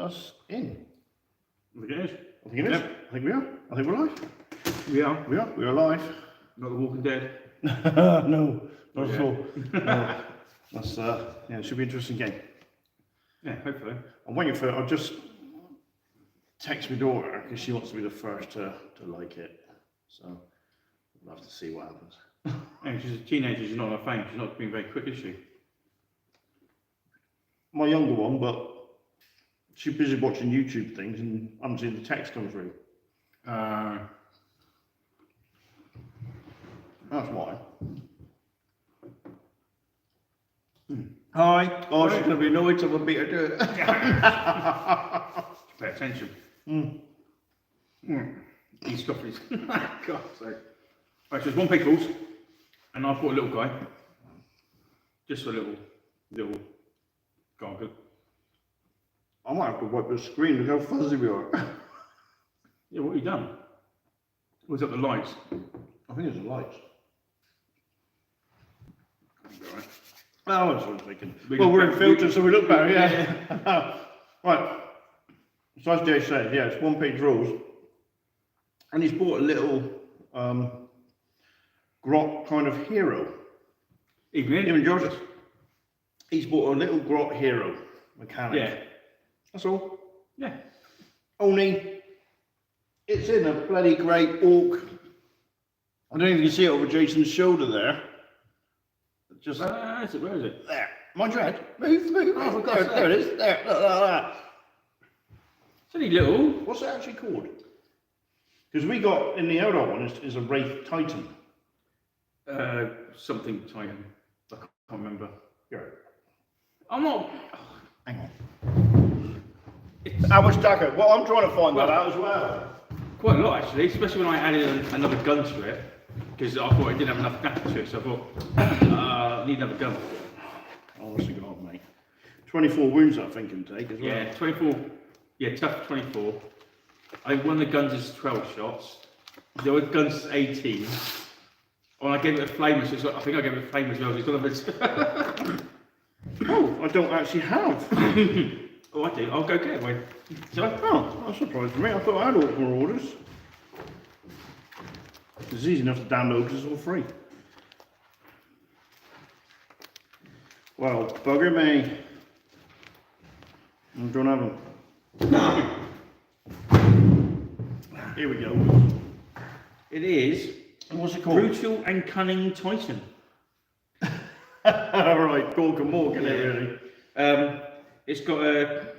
us in. I think it is. I think it is. Yep. I think we are. I think we're live. We are. We are. We are live. Not The Walking Dead. No, not at Yeah. all. No. That's yeah, it should be an interesting game. Yeah, hopefully. I'm waiting for. I'll just text my daughter because she wants to be the first to like it. So we'll have to see what happens. Yeah, she's a teenager, she's not on her phone, she's not being very quick, is she? My younger one, but she's busy watching YouTube things and I haven't seen the text come through. That's why. Hi. Oh, she's going to be annoyed someone beat her to it. Pay attention. He's got his. God sake. Right, so there's one pickles, and I've bought a little guy. Just a little gargle. I might have to wipe the screen, look how fuzzy we are. Yeah, what have you done? Was that the lights? I think it's the lights. Alright. Oh, that's what I'm thinking. We Well, look we're in better. filter, so we look better, yeah. Right. So as Jay said, yeah, it's 1 page rules. And he's bought a little grot kind of hero. Even George. He's bought a little grot hero mechanic. Yeah. That's all. Yeah. Only it's in a bloody great orc. I don't know if you can see it over Jason's shoulder there. Just Where is it? Where is it? there. Mind your head. Move. Oh, for God's there it is. There. Look. It's only little. What's it actually called? Because we got in the other one is a Wraith Titan. Something Titan. I can't remember. Yeah. I'm not. Hang on. How much Daco? Well, I'm trying to find that out as well. Quite a lot actually, especially when I added another gun to it, because I thought it didn't have enough gun to it, so I thought, I need another gun. Oh, what's it got, mate? 24 wounds, I think, can take as well. Yeah, 24, yeah, tough 24. I think one of the guns is 12 shots, the other gun's 18. And I gave it a flame, so it's like, I think I gave it a flame as well, so it's got a bit... Oh, I don't actually have. Oh, I do, I'll go get it, wait. Oh, that's surprised me. I thought I had more orders. It's easy enough to download because it's all free. Well, bugger me. I don't have them. Here we go. It is What's it called? Brutal and Cunning Titan. Alright, Gorgon Morgan, Yeah. really. It's got a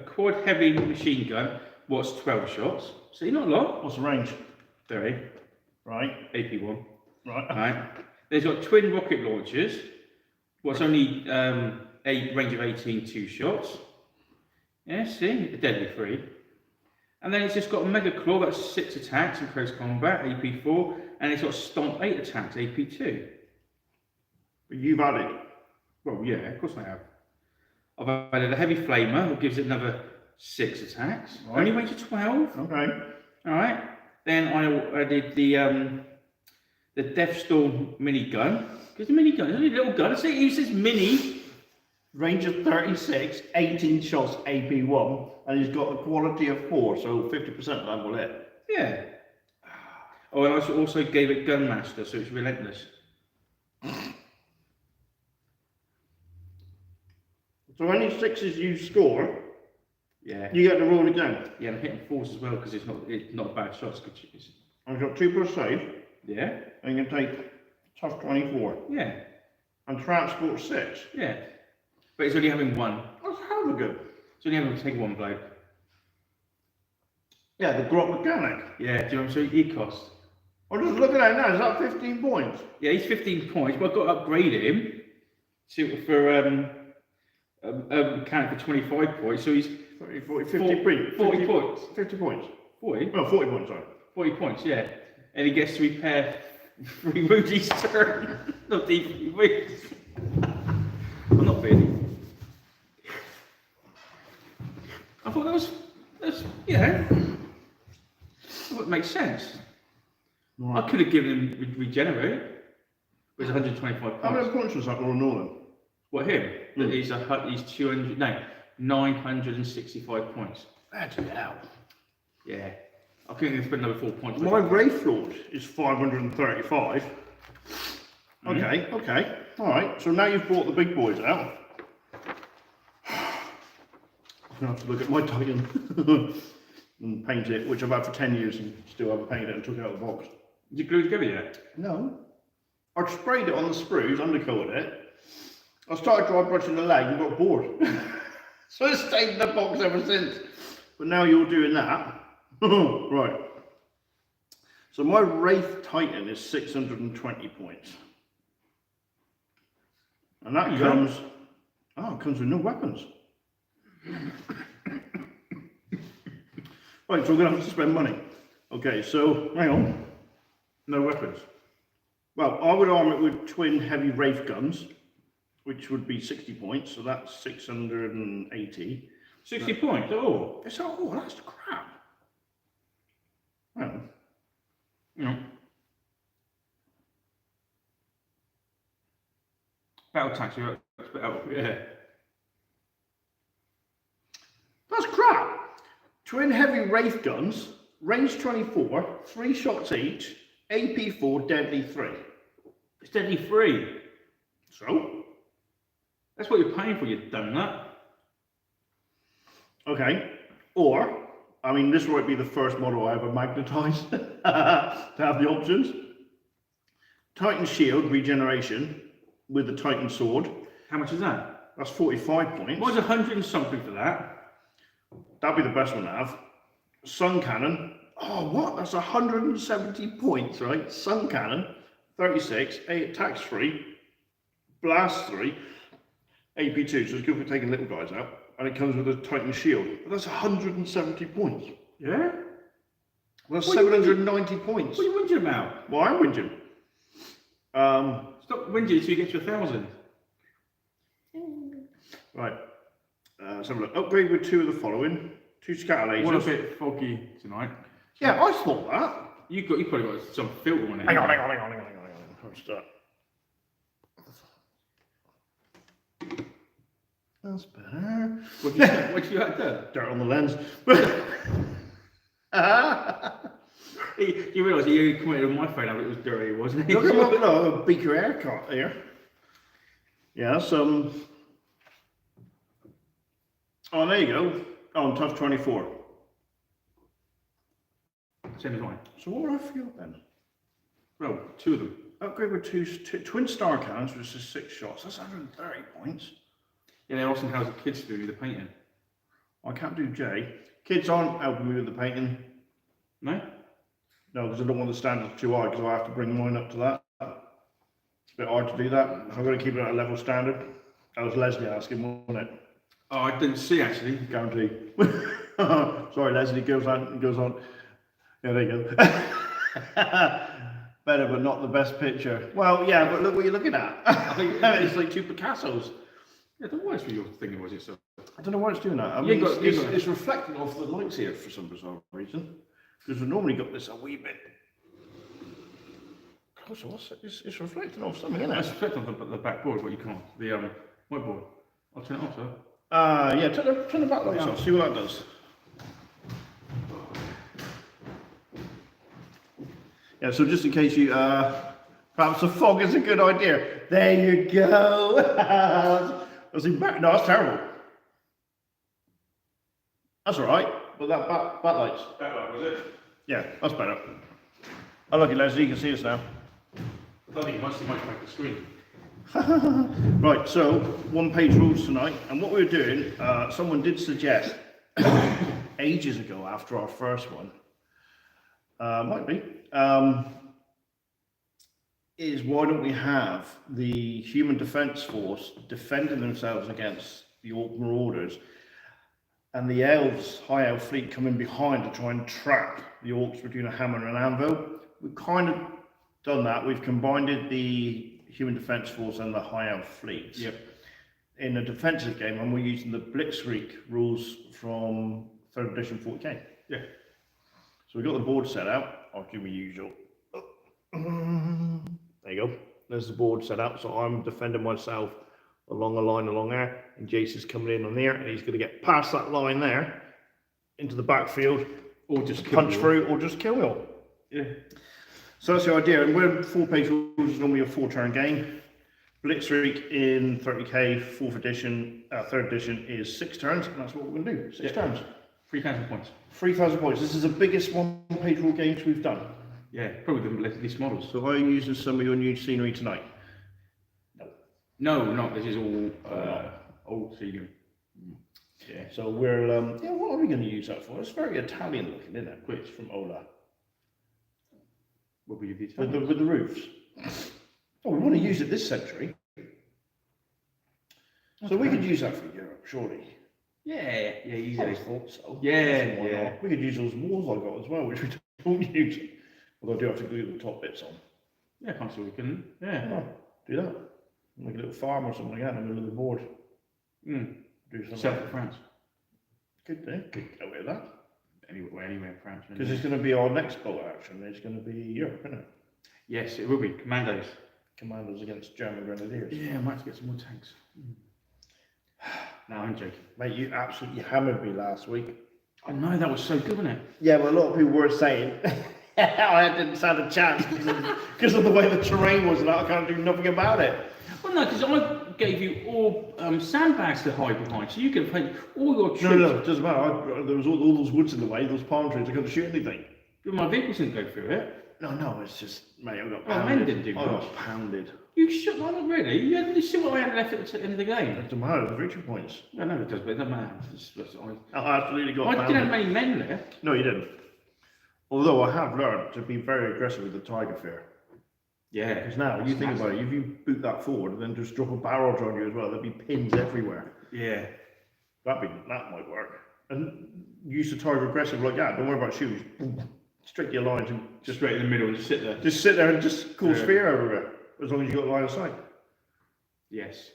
quad heavy machine gun, what's 12 shots, see, not a lot. What's the range? 30, Right, AP1. right. Right. Then it's got twin rocket launchers, what's only a range of 18, 2 shots. Yeah, see, deadly free. And then it's just got a Mega Claw, that's 6 attacks in close combat, AP4, and it's got Stomp 8 attacks, AP2. But you've added. Well, yeah, of course I have. I've added a heavy flamer, which gives it another 6 attacks. Right. Only range of 12. Okay. Alright. Then I added the Deathstorm minigun. Because the minigun, it's only a little gun. See, it uses mini. Range of 36, 18 shots, AP1, and he's got a quality of 4, so 50% of that will hit. Yeah. Oh, and I also gave it Gunmaster, so it's relentless. So any 6s you score, Yeah. you get to roll again. Yeah, I'm hitting 4s as well because it's not a bad shot. It's, I've got 2 per save, yeah. and you can take tough 24, Yeah. and transport 6. Yeah. But it's only having one. That's hell of a good. It's only having to take one blow. Yeah, the grot mechanic. Yeah. Do you know what he cost? I'm just looking at it now, is that 15 points? Yeah, he's 15 points, but I've got to upgrade him for a mechanic for 25 points, so he's 30, 40, 50, 40 points. 50 points. 40? No, 40 points, sorry. 40 points, yeah. And he gets to repair 3 wounds each turn. Not deep wounds. I'm not really. I thought that was yeah. I thought it makes sense. Right. I could have given him regenerate. It was 125 How many points. points was that Royal Nolan? What, him? He's 200, no, 965 points. Bloody hell. Yeah. I think they spent another 4 points. My Wraith Lord is 535. Okay, okay. Alright, so now you've brought the big boys out. I'm going to have to look at my Titan and paint it, which I've had for 10 years and still haven't painted it and took it out of the box. Did you glue it together yet? No. I sprayed it on the sprues, undercoated it. I started dry brushing the leg and got bored. So it's stayed in the box ever since. But now you're doing that. Right. So my Wraith Titan is 620 points. And that comes, it comes with no weapons. Right, so we're going to have to spend money. Okay, so hang on. No weapons. Well, I would arm it with twin heavy Wraith guns, which would be 60 points, so that's 680. 60 points? Oh. It's that's the crap. Well, No. Battle taxi, yeah. that's crap. Twin heavy Wraith guns, range 24, 3 shots each, AP 4, deadly 3. It's deadly free. So, That's what you're paying for, you donut. okay. Or, I mean, this might be the first model I ever magnetised to have the options. Titan Shield regeneration with the Titan Sword. How much is that? That's 45 points. What's 100 and something for that? That'd be the best one to have. Sun Cannon. Oh, what? That's 170 points, right? Sun Cannon, 36, 8 attacks 3, blast 3, AP 2, so it's good for taking little guys out. And it comes with a Titan Shield. But that's 170 points. Yeah? That's What are you 790 points. What are you whinging about? Well, I'm whinging. Stop whinging till you get to 1,000. Right. Let's have a look. Upgrade with 2 of the following. 2 scatter lasers. One a bit foggy tonight. Yeah, I thought that. You probably got some filter on it. Hang on. Let's start. That's better. What did you have to Dirt on the lens. do? You realise you commented on my phone how it was dirty, wasn't it? Look at a beaker haircut here. Yeah, some. Oh, there you go. Oh, tough 24. Same as mine. So what would I feel then? Well, 2 of them. Upgrade with two twin star cannons, which is 6 shots. That's 130 points. Yeah, they're asking how the kids do the painting. I can't do J. Kids aren't helping me with the painting. No? No, because I don't want the standards too high, because I have to bring mine up to that. It's a bit hard to do that. I've got to keep it at a level standard. That was Leslie asking, wasn't it? Oh, I didn't see actually. Guarantee. Sorry, Leslie, goes on. Yeah, there you go. Better, but not the best picture. Well, yeah, but look what you're looking at. It's like 2 Picassos. Yeah, the worst for your thing was it, so. I don't know why it's doing that. I You mean, got- it's reflecting off the lights here for some bizarre reason. Because we've normally got this a wee bit. Oh, so it's reflecting off something, isn't That's it? reflecting on the backboard, but you can't. The whiteboard. I'll turn it off, sir. Yeah, turn the back lights off, see what that does. Yeah, so just in case you, perhaps the fog is a good idea. There you go. That's even better. No, that's terrible. That's all right, but that backlights. Backlight, was it? Yeah, that's better. Oh, look, Leslie, you can see us now. I don't think you might make the screen. Right, so 1-page rules tonight, and what we were doing, someone did suggest ages ago after our first one, might be, is why don't we have the Human Defence Force defending themselves against the Orc Marauders, and the elves, high elf fleet, come in behind to try and trap the orcs between a hammer and an anvil. We've kind of done that. We've combined the Human Defence Force and the high elf fleets. Yep. In a defensive game, and we're using the Blitzkrieg rules from 3rd edition 40k. Yeah. So we've got the board set out. I'll do my usual. There you go. There's the board set out. So I'm defending myself along a line along there, and Jason's coming in on there, and he's going to get past that line there into the backfield, Or just punch through, or just kill you. Yeah. So that's the idea. And we're 4-page rules is normally a 4-turn game. Blitzkrieg in 30k, 4th edition, 3rd edition is 6 turns, and that's what we're going to do. 6 turns. 3,000 points. 3,000 points. This is the biggest 1-page rule games we've done. Yeah, probably the least models. So are you using some of your new scenery tonight? No, not. This is all old scenery. Yeah. So we're, yeah, what are we going to use that for? It's very Italian looking, isn't it? It's from Ola. What will you do? With the roofs. Oh, we want to use it this century. So we could use that for Europe, surely. Yeah, I easily. thought so. Yeah, Why yeah. not? We could use those walls I got as well, which we don't use. Although I do have to glue the top bits on. Yeah, I can't see we can. Yeah. Oh, do that. Like a little farm or something like that in the middle of the board. Mm. Do something Sell like for that. France. Could get away with that. Anywhere in France. Because it's going to be our next boat action. It's going to be Europe, isn't it? Yes, it will be. Commandos. Commandos against German Grenadiers. Yeah, I might have to get some more tanks. No, I'm joking. Mate, you absolutely hammered me last week. I know, that was so good, wasn't it? Yeah, but a lot of people were saying I didn't stand a chance because of the way the terrain was and I can't do nothing about it. Well, no, because I gave you all sandbags to hide behind, so you could paint all your troops. No, it doesn't matter. There was all those woods in the way, those palm trees, I couldn't shoot anything. My vehicles didn't go through it. No, it's just, mate, I got Oh, pounded. men didn't do I much. got pounded. You should not really. You see what I had left at the end of the game. It doesn't matter, the victory points. I know it does, but it doesn't matter. I absolutely got I pounded. didn't have many men left. No, you didn't. Although I have learned to be very aggressive with the Tiger Fear. Yeah. Because now, you think about it, if you boot that forward and then just drop a barrel on you as well, there'll be pins everywhere. Yeah. That might work. And use the Tiger aggressive like that, don't worry about shooting. Boom, straight to your lines and Just straight in the middle and just sit there. just sit there and just cause Yeah. fear everywhere. As long as you got line of sight. Yes.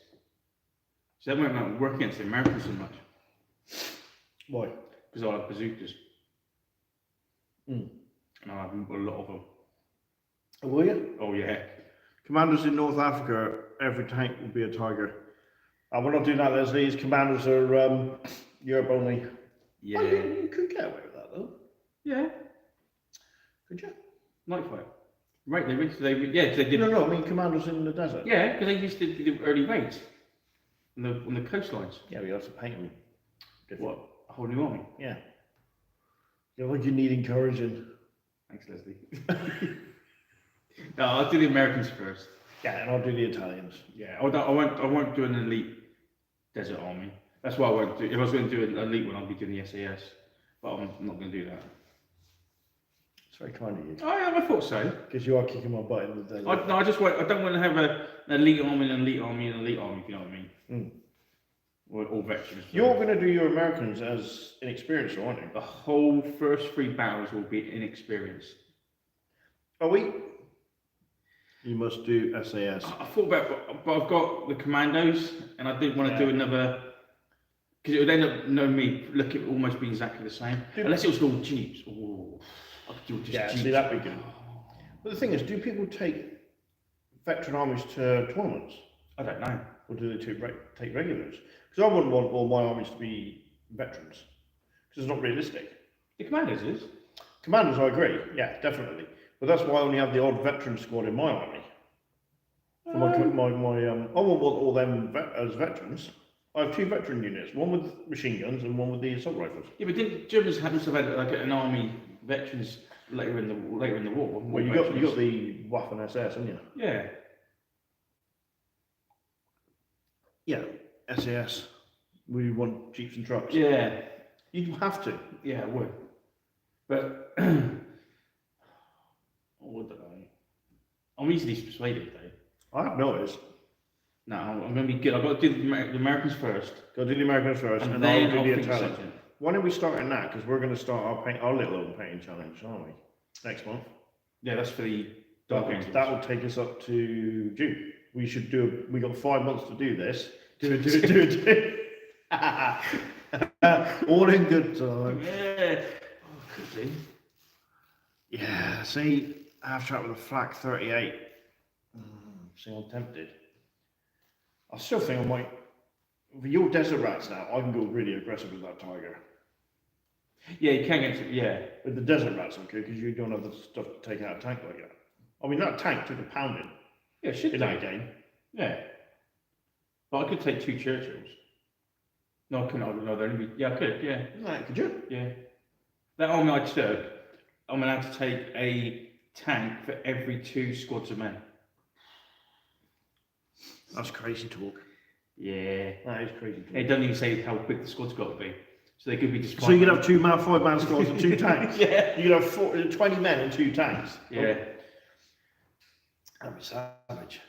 So that might not work against the Americans so much. Why? Because I have bazookas. Mm. And I have a lot of them. Will you? Oh, yeah. Commanders in North Africa, every tank will be a Tiger. And we're not doing that, Leslie. These commanders are Europe only. Yeah. Oh, you could get away with that though. Yeah. Could you? Nightfire. Right, they did. No, I mean commanders in the desert. Yeah, because they used to do the early raids on the coastlines. Yeah, we have to paint them. What? A whole new army. Yeah. You're like you need encouraging. Thanks, Leslie. No, I'll do the Americans first. Yeah, and I'll do the Italians. Yeah, I won't do an elite desert army. That's why I won't do. If I was going to do an elite one, I'd be doing the SAS. But I'm not going to do that. It's very kind of you. Oh yeah, I thought so. Because you are kicking my butt in the desert. I just want. I don't want to have an elite army, an elite army, an elite army. If you know what I mean. Mm. Or all veterans. You're going to do your Americans as inexperienced, aren't you? The whole first 3 battles will be inexperienced. Are we? You must do SAS. I thought about it, but I've got the commandos, and I didn't want to do another. Because it would end up knowing me almost being exactly the same. Unless it was all jeeps. Oh, I could do just Yeah, jeeps. see, that'd be good. But the thing is, do people take veteran armies to tournaments? I don't know. Or do they take regulars? Because I wouldn't want all my armies to be veterans. Because it's not realistic. The commandos is. Commanders, I agree. Yeah, definitely. But that's why I only have the odd veteran squad in my army. For I won't want all them as veterans. I have 2 veteran units, one with machine guns and one with the assault rifles. Yeah, but didn't Germans have had like an army veterans later in the war? Well, you got the Waffen SS, haven't you? Yeah. Yeah, SAS. We want jeeps and trucks. Yeah. You have to. Yeah, I would. But what did I'm easily persuaded though. I have noticed. No, I'm going to be good. I've got to do the Americans first. Go do the Americans first, and then I'll I'll do the think Italians. second. Why don't we start in that? Because we're going to start our little open painting challenge, aren't we? Next month. Yeah, that's for the Dark Angels. That will take us up to June. We should do. We got 5 months to do this. Do it. All in good time. Yeah. Oh, could be. Yeah. See, after that with a flak 38. See, I'm tempted. I still think I might. For your desert rats now, I can go really aggressive with that tiger. Yeah, you can get to, yeah. With the desert rats, okay, because you don't have the stuff to take out a tank like that. I mean, that tank took a pounding Yeah, should in do. that game. Yeah. But I could take 2 Churchills. No, I couldn't. No, they'd only be, yeah, I could, yeah. Right, could you? Yeah. That army I took, I'm allowed to take a tank for every 2 squads of men. That's crazy talk. Yeah. That is crazy talk. It doesn't even say how quick the squad's got to be. So they could be just. So you could have 2-man, 5-man squads and 2 tanks. Yeah. You could have 20 men and 2 tanks. Yeah. That'd be savage.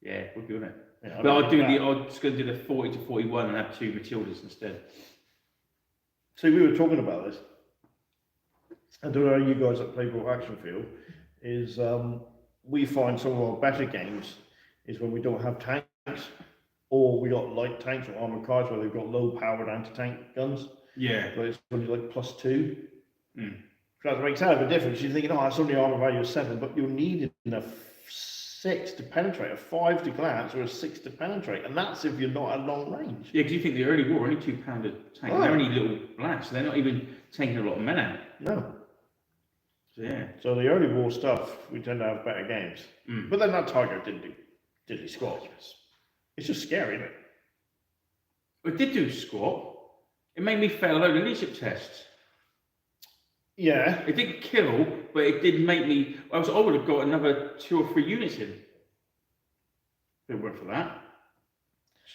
Yeah, would be, wouldn't it? Yeah, But I was going to do the 40 to 41 and have 2 Matildas instead. See, we were talking about this. I don't know how you guys at Playbook Action feel. Is we find some of our better games is when we don't have tanks, or we got light tanks or armored cars where they've got low-powered anti-tank guns. Yeah. But it's only like +2. Mm. That makes a difference. You're thinking, oh, that's only armor value of 7, but you're needing a 6 to penetrate, a 5 to glance, or a 6 to penetrate, and that's if you're not at long range. Yeah, because you think the early war only 2-pounder tanks. Oh. They're only little blacks, so they're not even taking a lot of men out. No. So yeah. So the early war stuff, we tend to have better games. Mm. But then that Tiger didn't do diddly squat. It's just scary, isn't it? It did do squat. It made me fail a load of leadership tests. Yeah. It didn't kill, but it did make me. I would have got another 2 or 3 units in. If it weren't for that.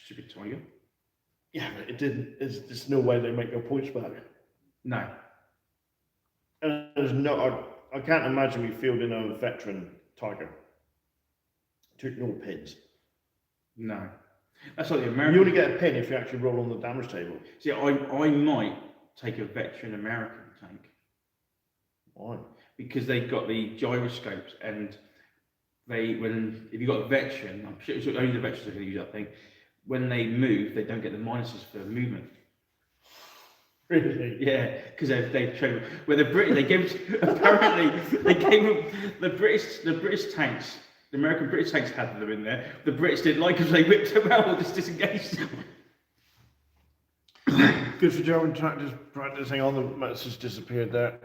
Stupid Tiger. Yeah, but it didn't. There's no way they make their points back. No. And there's no. I can't imagine me fielding a veteran Tiger. Took no pins. No. That's like the American. You only get a pin if you actually roll on the damage table. See, I might take a veteran American tank. Why? Because they've got the gyroscopes and if you've got a veteran, I'm sure only the veterans are going to use that thing. When they move, they don't get the minuses for movement. Really? Yeah, because they've trained. Where the British, they gave apparently they gave the British tanks. The American British tanks had them in there. The Brits didn't like them, so they whipped them out or just disengaged them. Good for German tractors practicing on the message disappeared there.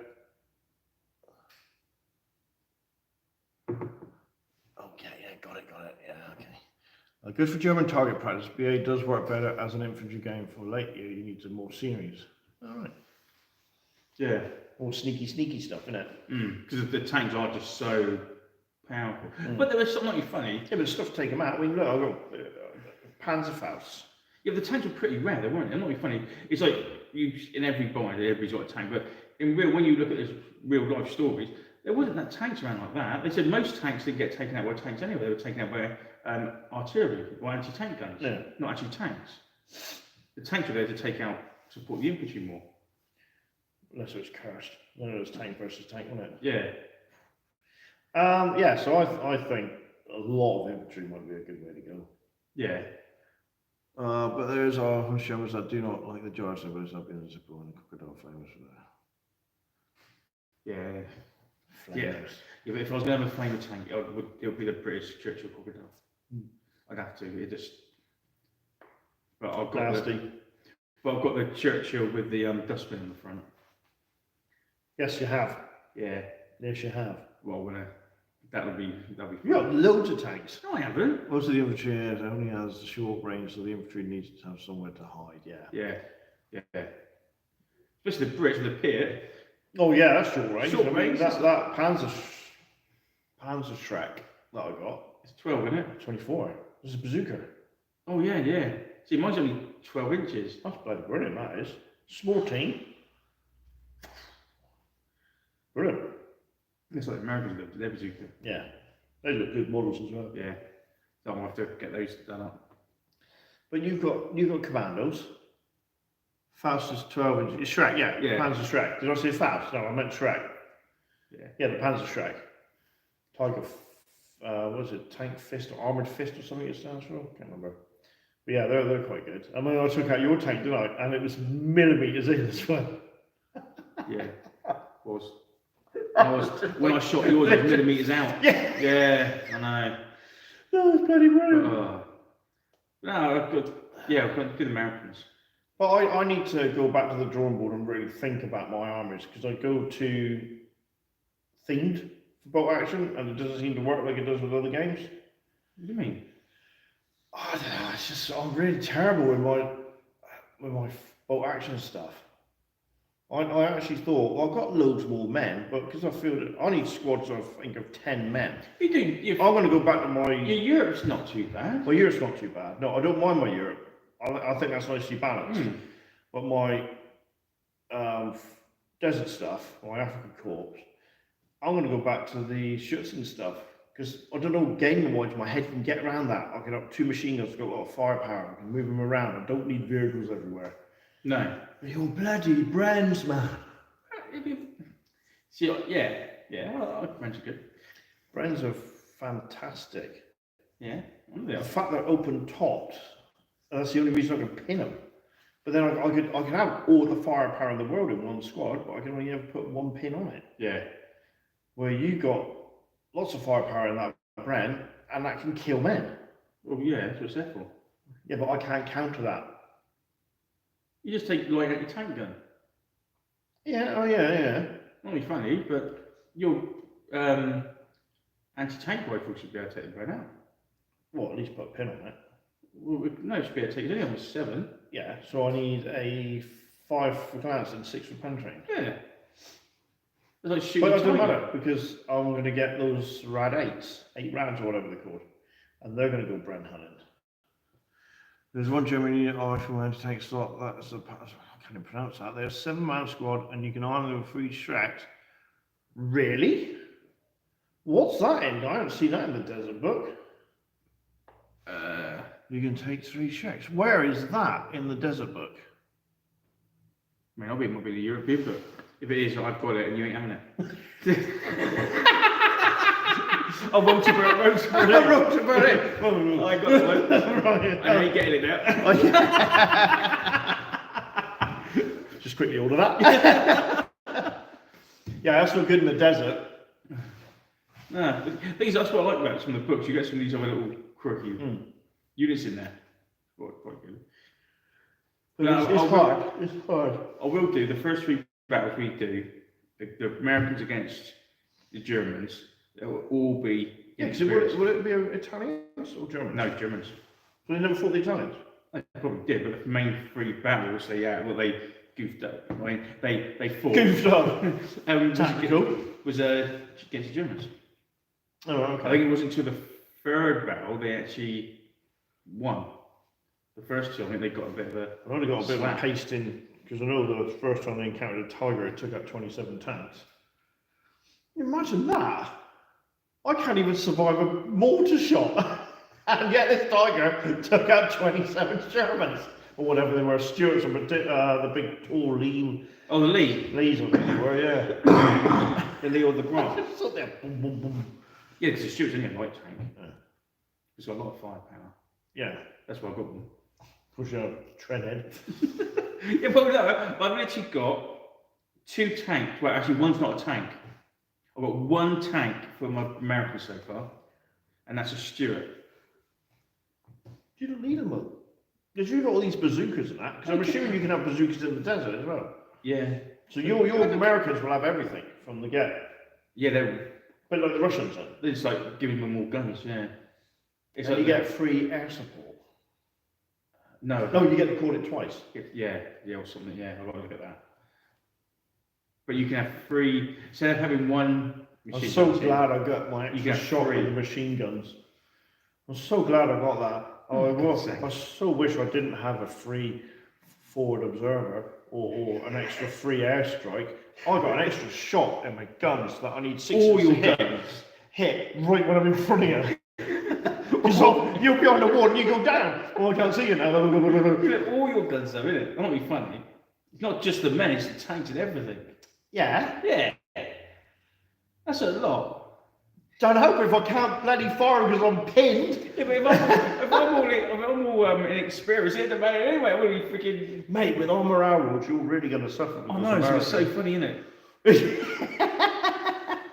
Okay, yeah, got it, yeah, okay. Good for German target practice. BA does work better as an infantry game. For late year, you need some more sceneries. Alright. Yeah. More sneaky stuff, innit? Because the tanks are just so powerful. But there was something funny. Yeah, but stuff to take them out. I mean, look, I've got Panzerfaust. Yeah, the tanks were pretty rare, they weren't. They're not really funny. It's like in every bind, everybody's got a tank, but when you look at this real life stories, there wasn't that tanks around like that. They said most tanks didn't get taken out by tanks anyway. They were taken out by artillery or anti-tank guns, not actually tanks. The tanks were there to take out, support the infantry more. Unless it was cursed. Then it was tank versus tank, wasn't it? Yeah. Yeah, so I think a lot of infantry might be a good way to go. Yeah. But there is our Hushamers that do not like the gyroscope, but it's not being a zipper and crocodile flamers for that. Yeah. Flamers. Yeah, but if I was going to have a flamer tank, it would be the British Churchill Crocodile. I'd have to. It just. But I've got the Churchill with the dustbin in the front. Yes, you have. Yeah. Yes, you have. Well, that'll be. You got loads of tanks. No, I haven't. Most of the infantry only has short range, so the infantry needs to have somewhere to hide. Yeah. Yeah. Especially the Brits with the pit. Oh yeah, that's short range. Short I mean, range. that Panzer Shrek that I got. It's 12, isn't it? 24. It's a bazooka. Oh yeah. See, mine's only 12 inches. That's bloody brilliant. That is small team. Brilliant. It's like the Americans look, their bazooka. Yeah, they look good models as well. Yeah. So I'll have to get those done up. But you've got commandos. Faust is 12 inches. Shrek, yeah. Panzer Shrek. Did I say Faust? No, I meant Shrek. Yeah, the Panzer Shrek. Tiger, what is it? Tank Fist or Armored Fist or something it stands for? Can't remember. But yeah, they're quite good. I mean, I took out your tank, didn't I? And it was millimetres in as well. Yeah, when I shot yours, it was millimetres out. Yeah. Yeah, I know. That was bloody brilliant. No, I've got to do the Americans. But I need to go back to the drawing board and really think about my armies because I go to themed for bolt action and it doesn't seem to work like it does with other games. What do you mean? I don't know. It's just I'm really terrible with my bolt action stuff. I actually thought, well, I've got loads more men, but because I feel that I need squads of, I think, of 10 men. You do. I'm going to go back to my... Europe's not too bad. My Europe's not too bad. No, I don't mind my Europe. I think that's nicely balanced. But my desert stuff, my African Corps, I'm going to go back to the Schutzen stuff. Because I don't know, game-wise, my head can get around that. I can have 2 machine guns, got a lot of firepower, I can move them around. I don't need vehicles everywhere. No. You're bloody brands, man. See, yeah. Well, Brands are good. Brands are fantastic. Yeah. The fact they're open topped, that's the only reason I can pin them. But then I could have all the firepower in the world in one squad, but I can only ever put 1 pin on it. Yeah. Where you got lots of firepower in that brand, and that can kill men. Well, yeah, that's what it's there for. Yeah, but I can't counter that. You just take like out your tank gun. Yeah, oh yeah. Not be funny, but your anti-tank rifle should be able to take the brand out. Well, at least put a pin on it. Well, no, it should be able to take it. It's only on 7. Yeah, so I need a 5 for glance and 6 for penetrating. Yeah. It's like shooting But it a doesn't tiger. matter because I'm going to get those rad 8s, 8 rounds or whatever they're called, and they're going to go Bren hunting. There's one German unit rifle anti-tank slot. That's I can't even pronounce that. They're a 7-man squad, and you can arm them with 3 Shreks. Really? What's that in? I haven't seen that in the desert book. You can take 3 Shreks. Where is that in the desert book? I mean, it might be the European book. If it is, I've got it and you ain't having it. I wrote to Berlin. Oh, I got it. Right. I ain't getting it now. Just quickly order that. Yeah, that's not good in the desert. No, that's what I like about some of the books. You get some of these other little quirky units in there. Quite good. But it's hard. It's hard. I will do the first 3 battles we do. The Americans against the Germans. They will all be. Yeah, because will it be Italians or Germans? No, Germans. So they never fought the Italians? They probably did, but the main 3 battles they goofed up. I mean, they fought. Goofed up. Tactical was against the Germans. Oh, okay. I think it wasn't until the 3rd battle they actually won. The first 2, I think they got a bit of a. I've only got a bit slap. of a pasting because I know the first time they encountered a tiger, it took out 27 tanks. Imagine that. I can't even survive a mortar shot. And yet this tiger took out 27 Germans. Or whatever they were, Stuarts, or the big tall lean. Oh, the Lee. Lees, I think they were, yeah. The Lee or the Grant. Just stood there, boom, boom, boom. Yeah, because the Stuart's only a light tank. Yeah. It's got a lot of firepower. Yeah. That's why I got them. Push out tread head. Yeah, but no, I've literally got 2 tanks. Well, actually, one's not a tank. I've got 1 tank for my Americans so far, and that's a Stuart. You don't need them, though. Because you've got all these bazookas and that. Because I'm assuming you can have bazookas in the desert as well. Yeah. So your Americans will have everything from the get. Yeah, they're But like the Russians then. it's like giving them more guns. Yeah. It's And like you get free air support. no. No, you get to call it twice. Yeah, or something. Yeah, I've got to look at that. But you can have 3 instead of having 1 I'm machine so gun, glad I got my extra get shot 3. with the machine guns. I'm so glad I got that. I so wish I didn't have a free forward observer or an extra free airstrike. I got an extra shot in my guns that I need 6 all your hit, guns. hit right when I'm in front of you. So you're behind the wall and you go down. Oh, I can't see you now. All your guns though, isn't it? That'll be funny. It's not just the men, it's the tanks and everything. Yeah. Yeah. That's a lot. Don't hope if I can't bloody fire because I'm pinned. Yeah, but if I'm all inexperienced, it doesn't matter anyway. I'm going to be freaking. Mate, with armour arrows, you're really going to suffer. I know, it's so funny, isn't it?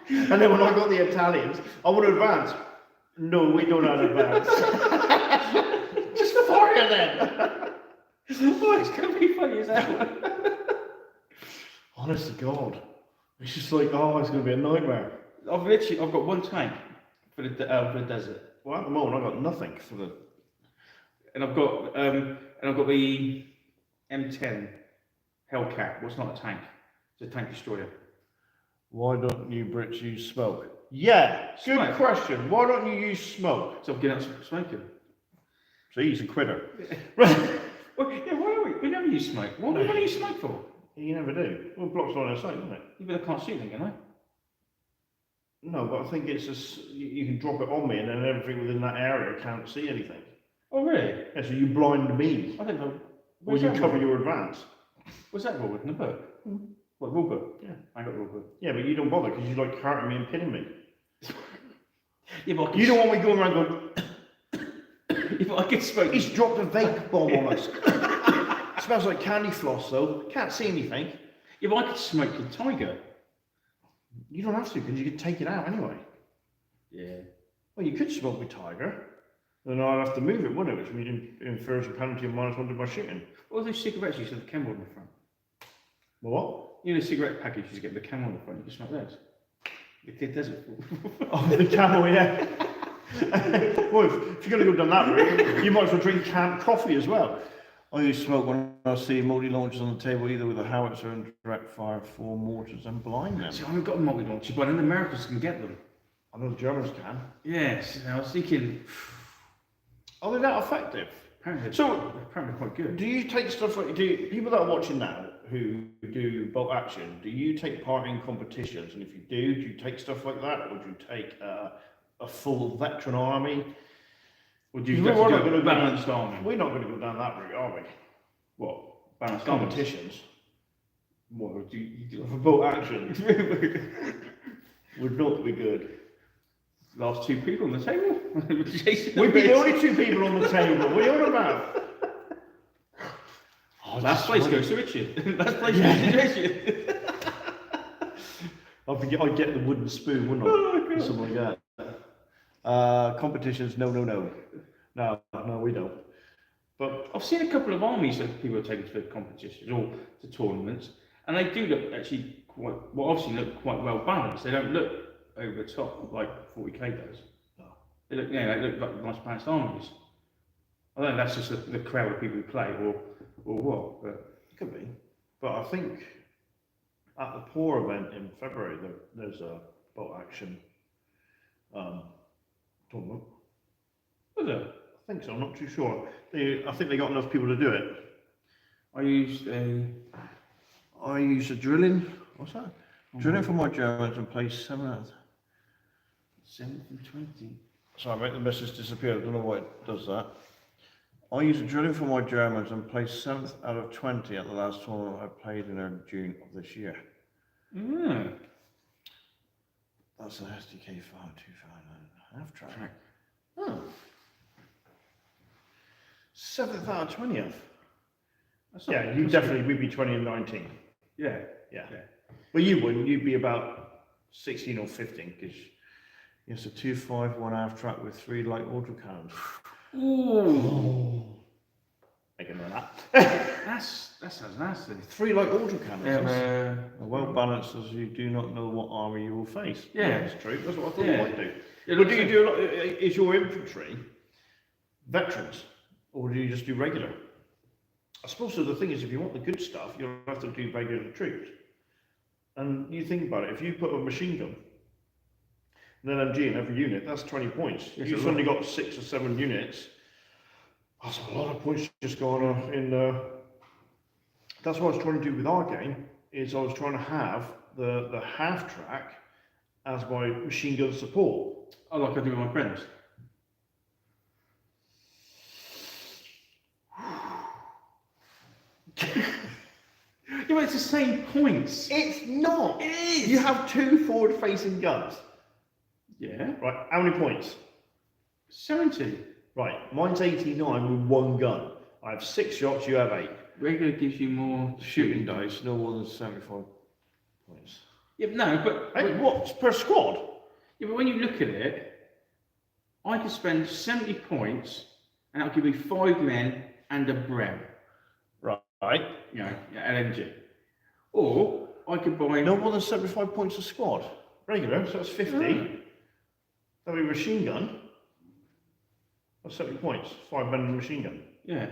And then when I got the Italians, I want to advance. No, we don't have advance. Just the fire Tiger then. Oh, it's going to be funny as hell. Honest to God, it's just like, oh, it's going to be a nightmare. I've got one tank for the desert, Well, at the moment, I've got nothing for the. and I've got the M10 Hellcat. What's not a tank? It's a tank destroyer. Why don't you Brits use smoke? Yeah, good Smoke. question. Why don't you use smoke? So I'm getting out smoking. So he's a quitter. Well, yeah, why don't we never use smoke? What do you use smoke for? You never do. Well, blocks line of sight, doesn't it? You better can't see them, can I? No, but I think it's just you can drop it on me, and then everything within that area can't see anything. Oh, really? Yeah, so you blind me, I don't know. or Where's you that cover rule? your advance. What's that rule in the book? What, rule book? Yeah. I ain't got rule book. Yeah, but you don't bother because you like hurting me and pinning me. Yeah, but I can You don't want me going around going, if I could smoke. he's dropped a vape bomb on us. Smells like candy floss though. Can't see anything. If I could smoke the tiger. You don't have to because you could take it out anyway. Yeah. Well, you could smoke with tiger. Then I'd have to move it, wouldn't it? Which means infers a penalty of -1 to my shooting. All those cigarettes you said the camel on the front. Well, what? You know, the cigarette package you get the camel on the front. You can smoke those. The desert. Oh, the camel, yeah. Well, if you're going to go down that route, you might as well drink canned coffee as well. I use smoke when I see multi-launchers on the table, either with a howitzer and direct fire 4 mortars and blind them. So I haven't got a multi-launcher, but in the Americans can get them. I know the Germans can. Yes, and I was thinking, Are they that effective? apparently, So- apparently quite good. Do you take stuff like, people that are watching now who do bolt action, do you take part in competitions? And if you do you take stuff like that? Or do you take a full veteran army? Or do you We're have to not do gonna a go balanced down- army? We're not going to go down that route, are we? What? Balanced armies? Competitions. What do you do? For bolt action would not be good. Last 2 people on the table? Jason We'd be the Biggs. only 2 people on the table. What are you on about? Oh, Last place goes to Richard. Last place goes to Richard. I'd get the wooden spoon, wouldn't I? Oh, Or God. something like that. Competitions, no. No, we don't. But I've seen a couple of armies that people are taking to competitions or to tournaments, and they do look actually quite, well, obviously look quite well balanced. They don't look over the top like 40k does. No. They look, they look like nice balanced armies. I don't know if that's just the crowd of people who play or what, but it could be. But I think at the Poor event in February, there's a bolt action tournament. was it? I think so, I'm not too sure. I think they got enough people to do it. I used a. I use a drilling. What's that? Drilling for my Germans and play 7th. 7th and 20. Sorry, mate, the message disappeared. I don't know why it does that. I use a drilling for my Germans and placed 7th out of 20 at the last tournament I played in June of this year. Yeah. That's an SDK 525 half track. Oh. 7th out of 20th. That's not- Yeah, you that's definitely would be 20 and 19. good. Yeah. Yeah. Yeah. Well, you wouldn't. You'd be about 16 or 15 because it's a 251 half track with 3 light autocannons. Ooh. Making that. That sounds nasty. 3 light autocannons. Yeah, Well balanced as you do not know what army you will face. Yeah. That's true. That's what I thought Yeah. you might do. it But looks do you like- do a lot, is your infantry veterans or do you just do regular? I suppose so the thing is if you want the good stuff, you'll have to do regular troops. And you think about it, if you put a machine gun and an MG in every unit, that's 20 points. Yes, You've a lot. suddenly got 6 or 7 units. That's a lot of points just going on in that's what I was trying to do with our game, is I was trying to have the half track as my machine gun support. Oh, like I do with my friends. Yeah, but it's the same points. It's not! It is. You have 2 forward facing guns. Yeah. Right, how many points? 70. Right, mine's 89 with 1 gun. I have 6 shots, you have 8. Regular gives you more Shooting dice, no more than 75 points. Yeah, but no, but Hey, what? Per squad? yeah, but when you look at it, I could spend 70 points, and that'll give me 5 men, and a Brem. Right. You know, LMG. Or I could buy. No more than 75 points a squad. Regular, so that's 50. That'll be a machine gun. That's 70 points. 5 men in a machine gun. Yeah.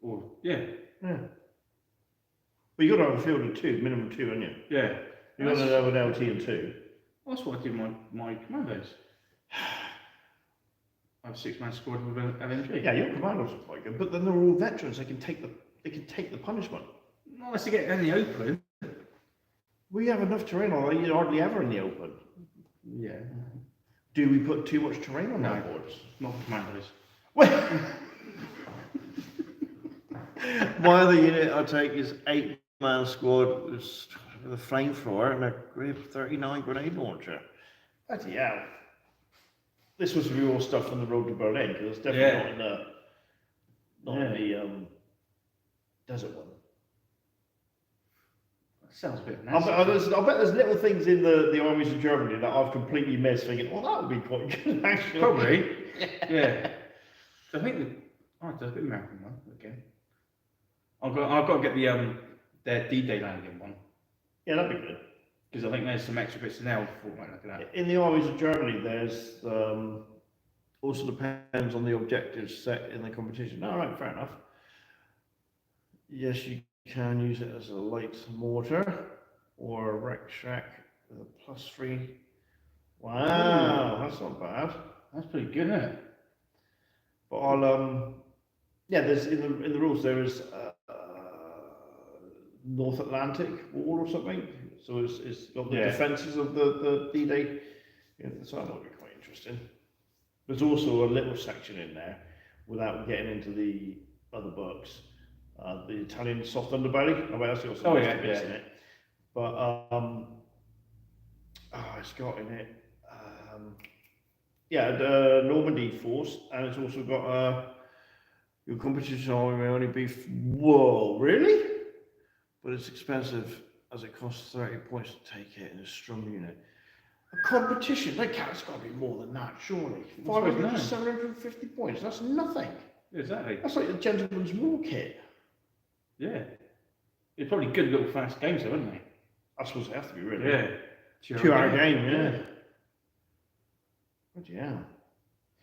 Or yeah. Yeah. But you got to have a field of 2, minimum 2, haven't you? Yeah. You got to have an LT and 2. That's what I did my commandos. I have a 6-man squad with an LMG. Yeah, your commandos are quite good, but then they're all veterans. They can take the punishment. Not unless you get in the open. We have enough terrain on. You're hardly ever in the open. Yeah. Do we put too much terrain on No. our boards? Not for commandos. Well, my other unit I take is 8-man squad with a flamethrower and a grip 39 grenade launcher. Bloody hell. This was real stuff on the road to Berlin, because it's definitely not in the desert one. That sounds a bit I nasty. bet there's little things in the armies of Germany that I've completely missed, thinking, oh, that would be quite good, actually. Probably. Yeah. So I think the American one again. I've got to get their D-Day landing one, Yeah, that'd be good. because I think there's some extra bits in there for might look at that. In the armies of Germany, there's also depends on the objectives set in the competition. All right, fair enough. Yes, you can use it as a light mortar or a wreck shack with a +3. Wow, that's not bad. That's pretty good, isn't it? But I'll yeah, there's in the rules there is North Atlantic Wall or something. So it's got the defences of the D-Day. Yeah, so that might be quite interesting. There's also a little section in there, without getting into the other books, the Italian soft underbelly. I mean, that's also bits in it. But it's got in it. The Normandy force, and it's also got your competition army may only be. Whoa, really? But it's expensive, as it costs 30 points to take it in a strong unit. A competition, it's got to be more than that, surely. 500 to 750 points, that's nothing. Exactly. That's like the gentleman's war kit. Yeah. It's probably good little fast games though, aren't they? I suppose they have to be, really. Yeah. 2-hour game, yeah. Bloody hell.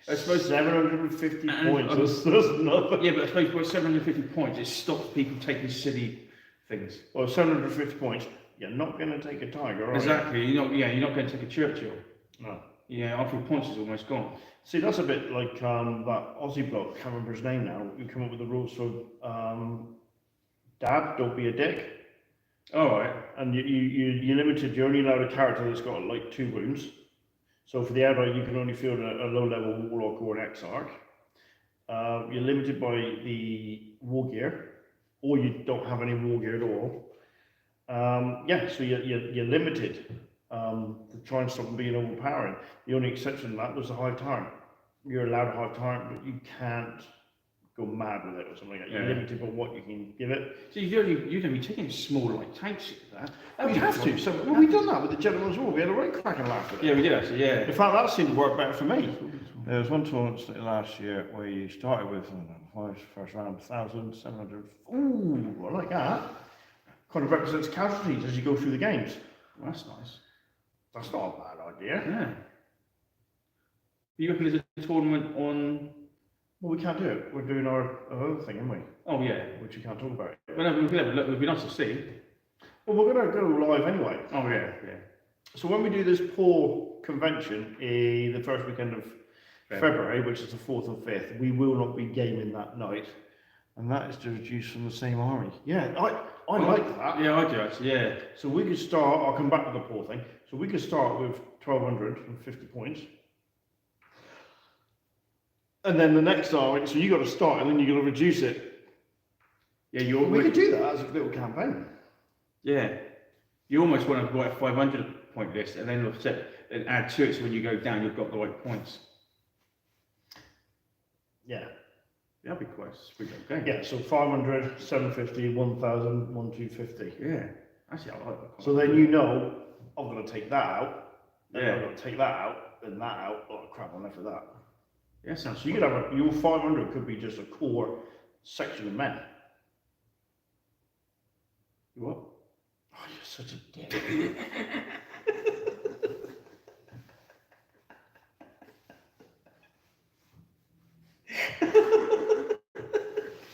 I suppose 750 points, that's nothing. Yeah, but I suppose with 750 points, it stops people taking silly things. Well, 750 points, you're not going to take a tiger, are Exactly. You're not going to take a Churchill. No. Yeah, after points is almost gone. See, that's a bit like that Aussie bloke, can't remember his name now, who come up with the rules for Dad, don't be a dick. Alright. And you're limited, you're only allowed a character that's got like 2 wounds. So for the outright, you can only field a low-level warlock or an exarch. You're limited by the war gear, or you don't have any war gear at all. So you're limited to try and stop them being overpowering. The only exception to that was the hive tyrant. You're allowed a hive tyrant, but you can't go mad with it or something like that. You're limited by what you can give it. So you'd only be taking small like tanks like that. We have to. So we've done that with the Gentleman's War. We had a right cracking laugh at it. Yeah, we did actually. Yeah. In fact, that seemed to work better for me. There was one tournament last year where you started with first round 1,700. Ooh, I like that. Kind of represents casualties as you go through the games. Well, that's nice. That's not a bad idea. Yeah. You reckon there's a tournament on? Well, we can't do it. We're doing our other thing, aren't we? Oh yeah. Which you can't talk about. Well, no, it would be nice to see. Well, we're going to go live anyway. Oh yeah. So when we do this poor convention, the first weekend of February, which is the 4th or 5th, we will not be gaming that night. And that is to reduce from the same army. Yeah, I like that. Yeah, I do actually, yeah. So we could start, I'll come back to the poor thing. So we could start with 1,250 points. And then the next army, so you got to start and then you got to reduce it. Yeah, we could do that as a little campaign. Yeah. You almost want to write a 500 point list and then and add to it so when you go down you've got the right points. Yeah. That'd be quite a sweet game. Yeah, so 500, 750, 1,000, 1,250. Yeah. Actually, I like that. So then you know, I'm going to take that out. Then Yeah. I'm going to take that out, then that out. Oh crap, I'm left with that. Yeah, sounds So you could have your 500 could be just a core section of men. What? Oh, you're such a dick.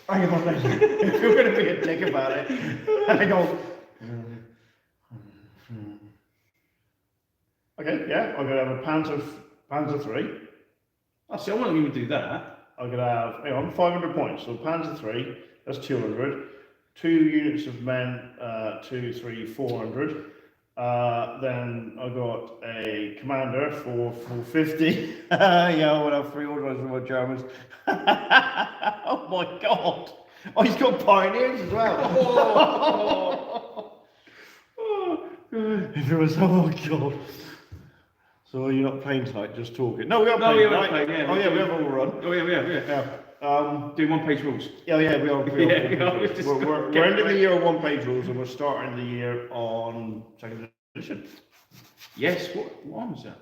Hang on then. If you're going to be a dick about it, hang on. Okay, yeah, I'm going to have a Panzer 3. Oh, see, I wouldn't even do that. I'm going to have, hang on, 500 points. So Panzer 3, that's 200. 2 units of men, 2, 3, 400. Then I got a commander for 450. Yeah, I would have 3 orders from my Germans. Oh my god! Oh, he's got pioneers as well. If it was, oh my god. So you're not playing tonight, just talking. No, we are playing. we are tonight. playing, yeah. Oh yeah, we have all run. Oh, yeah. Yeah. Doing one-page rules. Yeah, we are. Yeah, we are. We're ending the year on 1-page rules, and we're starting the year on 2nd edition. Yes, what one was that?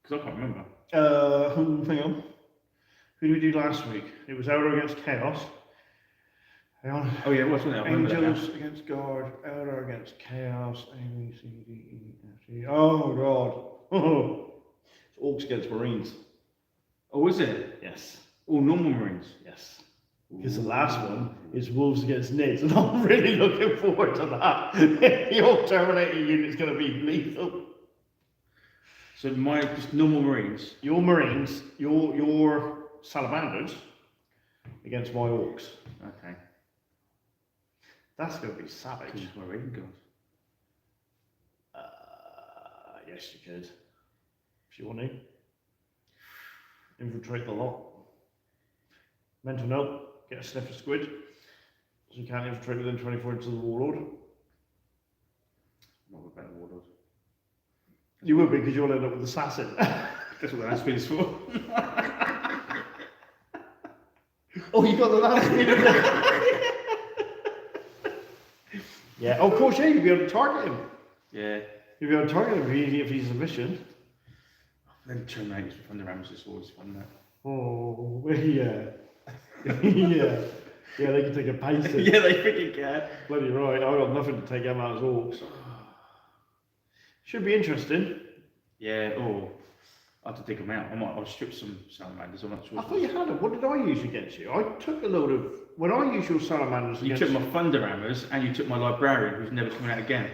Because I can't remember. Hang on. Who did we do last week? It was Elder against Chaos. Hang on. Oh yeah, what's that? I remember that now. Angels against Guard, Elder against Chaos, A, B, C, D, E, F, G. Oh god. It's Orcs against Marines. Oh, is it? Yes. All normal Marines. Yes. Because the last one is Wolves against Nids, and I'm really looking forward to that. Your Terminator unit's going to be lethal. So my just normal Marines. Your Marines, your Salamanders against my Orcs. Okay. That's going to be savage. Because my Raven Guards. Yes, you could. If you want to. Infiltrate the lot. Mental note, get a sniffer squid. So you can't infiltrate within 24 inches of the Warlord. What about Warlord? You will be, because you'll end up with Assassin. That's what the last is for. Oh, you got the last speed. Yeah, oh, of course, yeah, you'll be able to target him. Yeah. You'll be able to target him if he's a mission. Then Terminators from the Rams is always fun, that. Oh, yeah. Yeah. Yeah, they can take a pace. Yeah, they freaking can. Bloody right, I've got nothing to take them out as Orcs. Should be interesting. Yeah, oh. I have to dig them out. I'll strip some salamanders. I'm not sure. I thought you had them. What did I use against you? I took a load of... When I use your salamanders You against... took my thunder hammers and you took my librarian, who's never coming out again.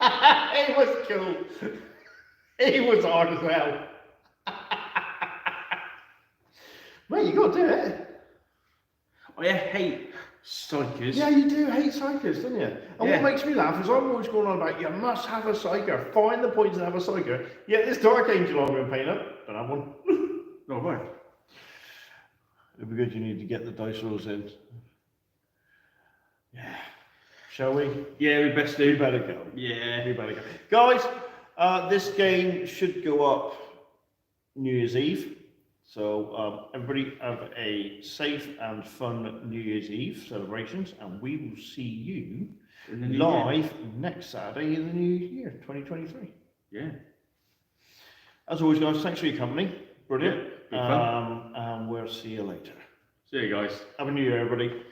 He was cool. He was hard as well. Mate, you got to do it. I hate psychers. Yeah, you do hate psychers, don't you? And Yeah. what makes me laugh is I'm always going on about, you must have a psyker. Find the points and have a psyker. Yet this Dark Angel I'm going to paint up, don't have one. Oh, right. It'd be good, you need to get the dice rolls in. Yeah. Shall we? Yeah, we best We do. better go. Yeah. We better go. Guys, this game should go up New Year's Eve. So everybody have a safe and fun New Year's Eve celebrations, and we will see you In the new live year. next Saturday in the new year, 2023. Yeah. As always, guys, thanks for your company. Brilliant. Yeah, good fun. And we'll see you later. See you guys. Have a new year, everybody.